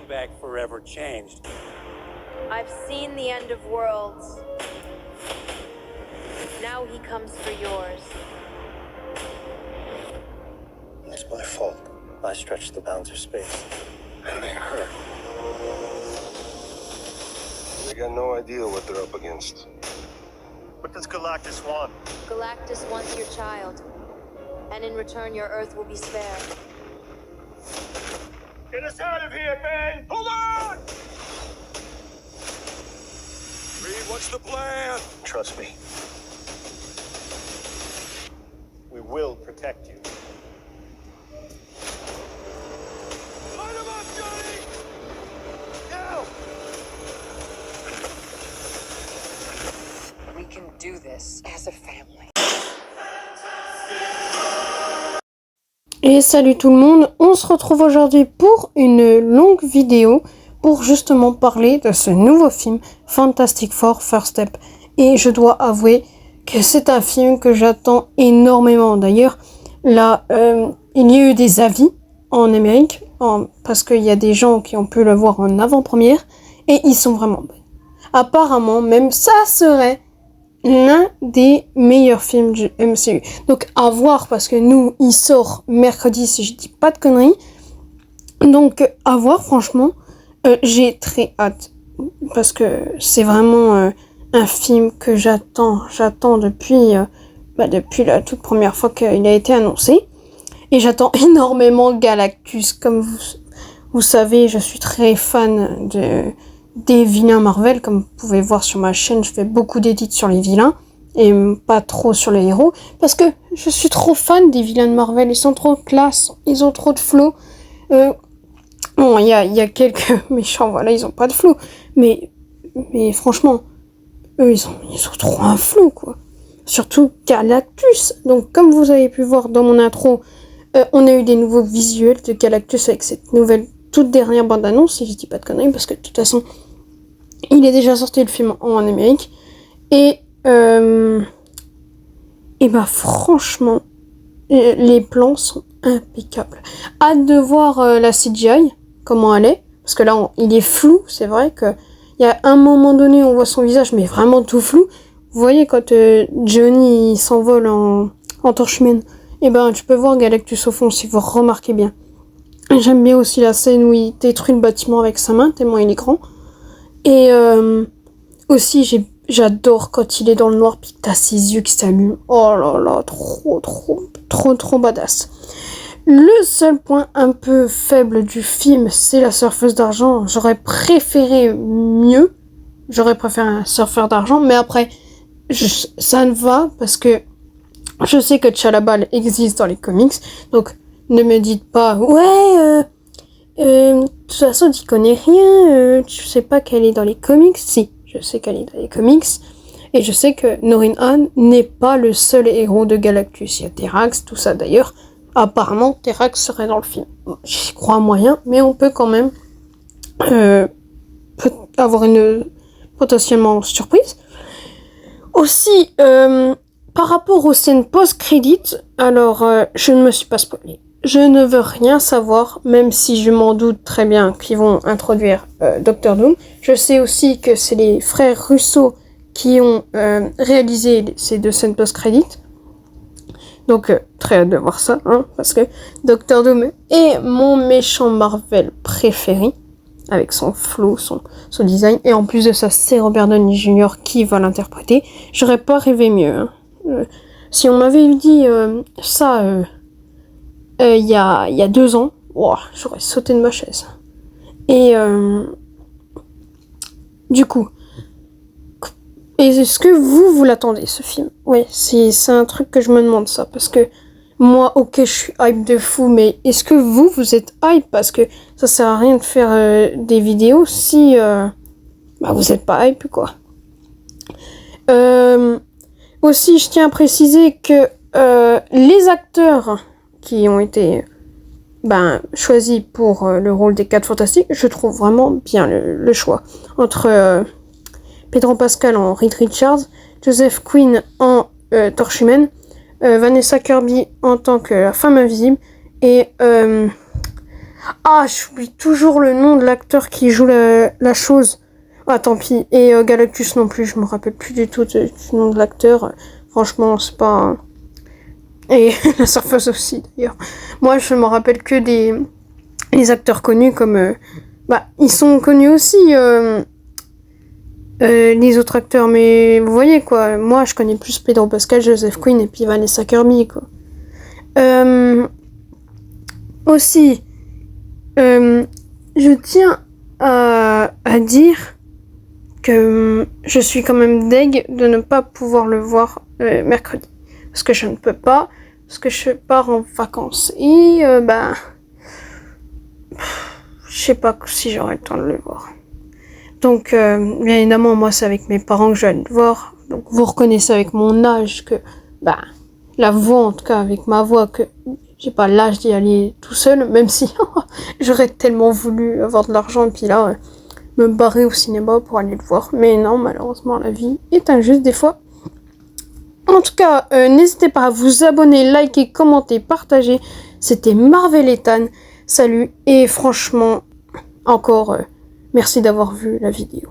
come back forever changed. I've seen the end of worlds. Now he comes for yours. It's my fault. I stretched the bounds of space. And they hurt. They got no idea what they're up against. What does Galactus want? Galactus wants your child. And in return, your Earth will be spared. Get us out of here, Ben! Hold on! Reed, what's the plan? Trust me. We will protect you. Light him up, Johnny! Now! We can do this as a family. Et salut tout le monde, on se retrouve aujourd'hui pour une longue vidéo pour justement parler de ce nouveau film Fantastic Four First Step. Et je dois avouer que c'est un film que j'attends énormément. D'ailleurs, là, il y a eu des avis en Amérique, parce qu'il y a des gens qui ont pu le voir en avant-première, et ils sont vraiment bons. Apparemment, même ça serait l'un des meilleurs films du MCU. Donc à voir, parce que nous, il sort mercredi si je dis pas de conneries. Donc à voir, franchement, j'ai très hâte. Parce que c'est vraiment un film que j'attends depuis la toute première fois qu'il a été annoncé. Et j'attends énormément Galactus. Comme vous savez, je suis très fan des vilains Marvel. Comme vous pouvez voir sur ma chaîne, je fais beaucoup d'édits sur les vilains et pas trop sur les héros, parce que je suis trop fan des vilains de Marvel. Ils sont trop classe, ils ont trop de flow. Bon, il y a quelques méchants, voilà, ils ont pas de flow, mais franchement, eux, ils ont trop un flow, quoi. Surtout Galactus. Donc comme vous avez pu voir dans mon intro, on a eu des nouveaux visuels de Galactus avec cette nouvelle toute dernière bande-annonce, si je dis pas de conneries, parce que de toute façon, il est déjà sorti le film en Amérique. Et bah franchement, les plans sont impeccables. Hâte de voir la CGI, comment elle est, parce que là, il est flou, c'est vrai que il y a un moment donné, on voit son visage, mais vraiment tout flou. Vous voyez, quand Johnny il s'envole en torche humaine, et ben tu peux voir Galactus au fond, si vous remarquez bien. J'aime bien aussi la scène où il détruit le bâtiment avec sa main, tellement il est grand. Et aussi, j'adore quand il est dans le noir, puis que t'as ses yeux qui s'allument. Oh là là, trop badass. Le seul point un peu faible du film, c'est la surfeuse d'argent. J'aurais préféré mieux. J'aurais préféré un surfeur d'argent, mais après, ça ne va, parce que je sais que Chalabal existe dans les comics, donc ne me dites pas, ouais, de toute façon, tu connais rien, tu sais pas qu'elle est dans les comics. Si, je sais qu'elle est dans les comics, et je sais que Norrin Hahn n'est pas le seul héros de Galactus. Il y a Terax, tout ça d'ailleurs. Apparemment, Terax serait dans le film. J'y crois moyen, mais on peut quand même avoir une potentiellement surprise. Aussi, par rapport aux scènes post-crédit, alors je ne me suis pas spoilée. Je ne veux rien savoir, même si je m'en doute très bien qu'ils vont introduire Doctor Doom. Je sais aussi que c'est les frères Russo qui ont réalisé ces deux scènes post-crédit. Donc, très hâte de voir ça, hein, parce que Doctor Doom est mon méchant Marvel préféré, avec son flow, son design. Et en plus de ça, c'est Robert Downey Jr. qui va l'interpréter. J'aurais pas rêvé mieux. Hein. Si on m'avait dit ça... il y a 2 ans, wow, j'aurais sauté de ma chaise. Et du coup, est-ce que vous l'attendez, ce film? Ouais, c'est un truc que je me demande, ça, parce que moi, ok, je suis hype de fou, mais est-ce que vous êtes hype? Parce que ça sert à rien de faire des vidéos si vous êtes pas hype, quoi. Aussi, je tiens à préciser que les acteurs qui ont été choisis pour le rôle des 4 Fantastiques, je trouve vraiment bien le choix. Entre Pedro Pascal en Reed Richards, Joseph Quinn en Torche Humaine, Vanessa Kirby en tant que la femme invisible, et Ah, j'oublie toujours le nom de l'acteur qui joue la chose. Ah, tant pis. Et Galactus non plus, je me rappelle plus du tout du nom de l'acteur. Franchement, c'est pas... Et la surfeuse aussi, d'ailleurs. Moi, je me rappelle que les acteurs connus comme... ils sont connus aussi, les autres acteurs. Mais vous voyez, quoi. Moi, je connais plus Pedro Pascal, Joseph Quinn et puis Vanessa Kirby, quoi. Aussi... je tiens à dire que je suis quand même deg de ne pas pouvoir le voir mercredi. Parce que je ne peux pas, parce que je pars en vacances. Et je sais pas si j'aurai le temps de le voir. Donc, bien évidemment, moi c'est avec mes parents que je vais le voir. Donc vous reconnaissez avec mon âge que, la voix, en tout cas avec ma voix, que j'ai pas l'âge d'y aller tout seul, même si j'aurais tellement voulu avoir de l'argent et puis là, me barrer au cinéma pour aller le voir. Mais non, malheureusement, la vie est injuste des fois. En tout cas, n'hésitez pas à vous abonner, liker, commenter, partager. C'était Marvel Ethan. Salut et franchement, encore merci d'avoir vu la vidéo.